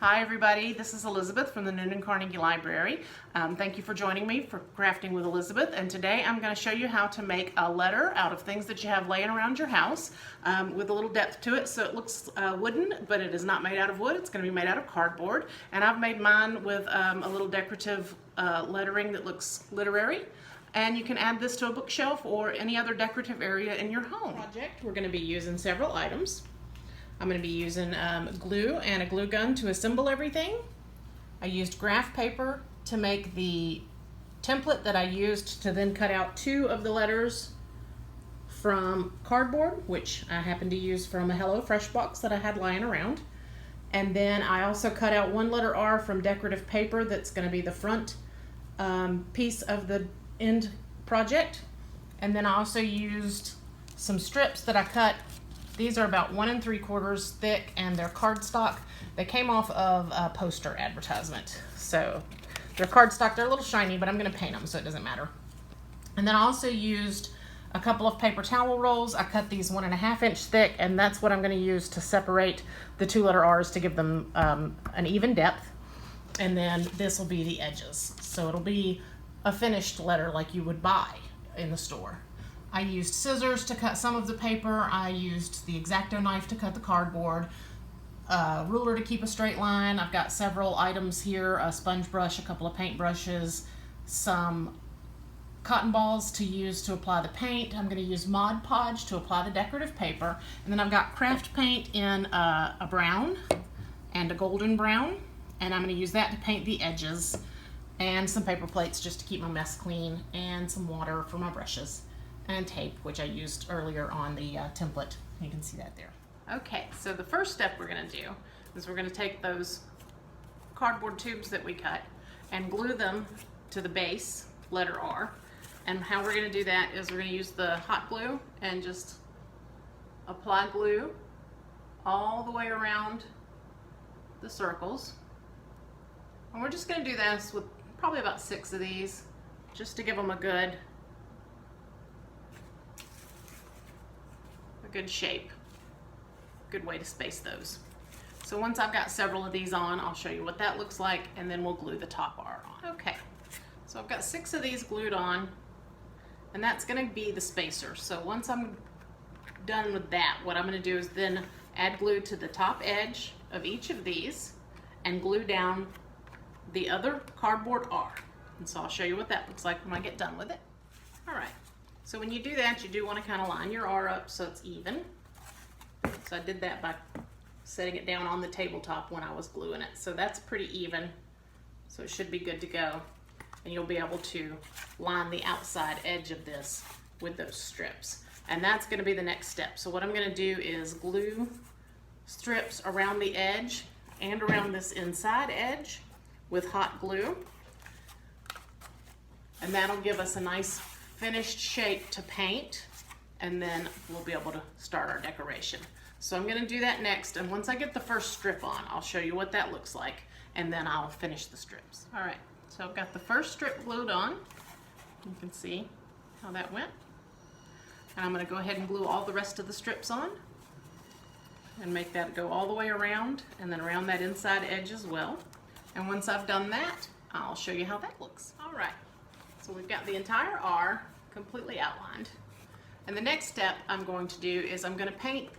Hi everybody, this is Elizabeth from the Newnan Carnegie Library. Thank you for joining me for Crafting with Elizabeth, and today I'm going to show you how to make a letter out of things that you have laying around your house with a little depth to it, so it looks wooden, but it is not made out of wood. It's going to be made out of cardboard, and I've made mine with a little decorative lettering that looks literary. And you can add this to a bookshelf or any other decorative area in your home. Project, we're going to be using several items. I'm going to be using glue and a glue gun to assemble everything. I used graph paper to make the template that I used to then cut out 2 of the letters from cardboard, which I happened to use from a Hello Fresh box that I had lying around. And then I also cut out 1 letter R from decorative paper that's going to be the front piece of the end project. And then I also used some strips that I cut. These are about 1 3/4 thick, and they're cardstock. They came off of a poster advertisement. So they're cardstock. They're a little shiny, but I'm going to paint them, so it doesn't matter. And then I also used a couple of paper towel rolls. I cut these 1 1/2 inch thick, and that's what I'm going to use to separate the 2 letter R's to give them an even depth. And then this will be the edges. So it'll be a finished letter like you would buy in the store. I used scissors to cut some of the paper. I used the X-Acto knife to cut the cardboard, a ruler to keep a straight line. I've got several items here, a sponge brush, a couple of paint brushes, some cotton balls to use to apply the paint. I'm going to use Mod Podge to apply the decorative paper. And then I've got craft paint in a brown and a golden brown, and I'm going to use that to paint the edges, and some paper plates just to keep my mess clean, and some water for my brushes, and tape, which I used earlier on the template. You can see that there. Okay, so the first step we're going to do is we're going to take those cardboard tubes that we cut and glue them to the base, letter R. And how we're going to do that is we're going to use the hot glue and just apply glue all the way around the circles. And we're just going to do this with probably about 6 of these, just to give them a good shape, good way to space those. So once I've got several of these on, I'll show you what that looks like, and then we'll glue the top R on. Okay, so I've got 6 of these glued on, and that's going to be the spacer. So once I'm done with that, what I'm going to do is then add glue to the top edge of each of these and glue down the other cardboard R. And so I'll show you what that looks like when I get done with it. All right. So when you do that, you do want to kind of line your R up so it's even. So I did that by setting it down on the tabletop when I was gluing it. So that's pretty even. So it should be good to go. And you'll be able to line the outside edge of this with those strips. And that's going to be the next step. So what I'm going to do is glue strips around the edge and around this inside edge with hot glue. And that'll give us a nice finished shape to paint, and then we'll be able to start our decoration. So I'm going to do that next, and once I get the first strip on, I'll show you what that looks like, and then I'll finish the strips. All right, so I've got the first strip glued on. You can see how that went. And I'm going to go ahead and glue all the rest of the strips on and make that go all the way around, and then around that inside edge as well. And once I've done that, I'll show you how that looks. All right. So we've got the entire R completely outlined. And the next step I'm going to do is I'm going to paint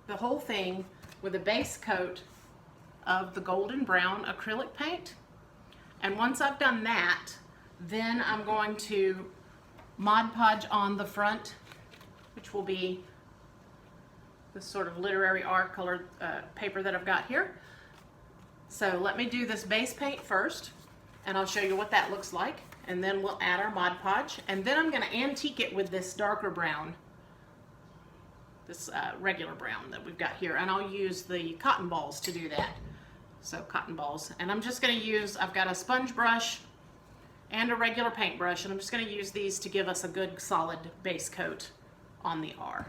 the whole thing with a base coat of the golden brown acrylic paint. And once I've done that, then I'm going to Mod Podge on the front, which will be this sort of literary R colored paper that I've got here. So let me do this base paint first, and I'll show you what that looks like. And then we'll add our Mod Podge, and then I'm going to antique it with this darker brown, this regular brown that we've got here, and I'll use the cotton balls to do that. So cotton balls, and I'm just going to use, I've got a sponge brush and a regular paintbrush, and I'm just going to use these to give us a good solid base coat on the R.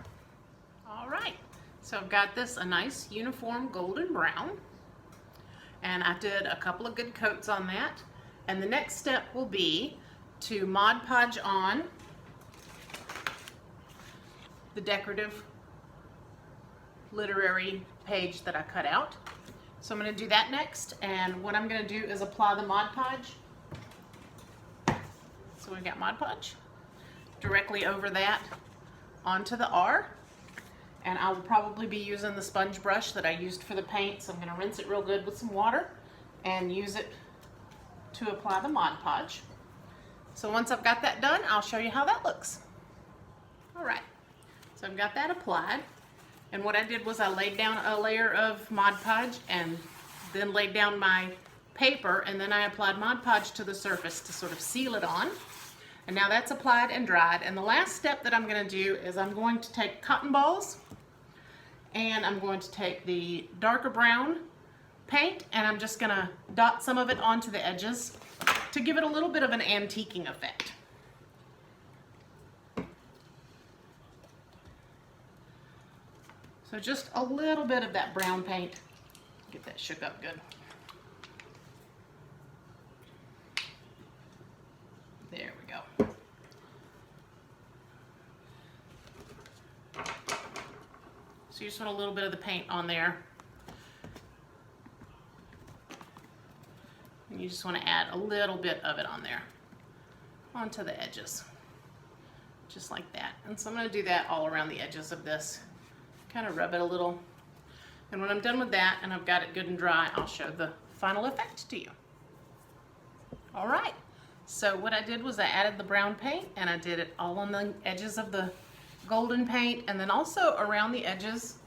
All right, so I've got this a nice uniform golden brown, and I did a couple of good coats on that. And the next step will be to Mod Podge on the decorative literary page that I cut out. So I'm going to do that next, and what I'm going to do is apply the Mod Podge. So we've got Mod Podge directly over that onto the R, and I will probably be using the sponge brush that I used for the paint, so I'm going to rinse it real good with some water and use it to apply the Mod Podge. So once I've got that done, I'll show you how that looks. Alright, so I've got that applied, and what I did was I laid down a layer of Mod Podge and then laid down my paper, and then I applied Mod Podge to the surface to sort of seal it on. And now that's applied and dried, and the last step that I'm going to do is I'm going to take cotton balls, and I'm going to take the darker brown paint, and I'm just going to dot some of it onto the edges to give it a little bit of an antiquing effect. So just a little bit of that brown paint, get that shook up good. There we go. So you just want a little bit of the paint on there. And you just want to add a little bit of it on there, onto the edges, just like that. And so I'm going to do that all around the edges of this, kind of rub it a little. And when I'm done with that and I've got it good and dry, I'll show the final effect to you. All right. So what I did was I added the brown paint, and I did it all on the edges of the golden paint, and then also around the edges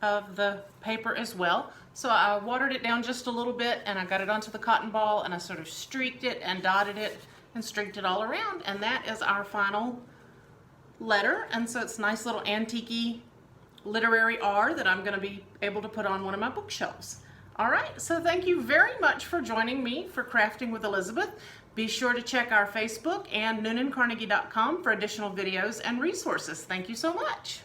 of the paper as well. So I watered it down just a little bit, and I got it onto the cotton ball, and I sort of streaked it and dotted it and streaked it all around, and that is our final letter. And so it's a nice little antique-y literary R that I'm going to be able to put on one of my bookshelves. All right, so thank you very much for joining me for Crafting with Elizabeth. Be sure to check our Facebook and NewnanCarnegie.com for additional videos and resources. Thank you so much.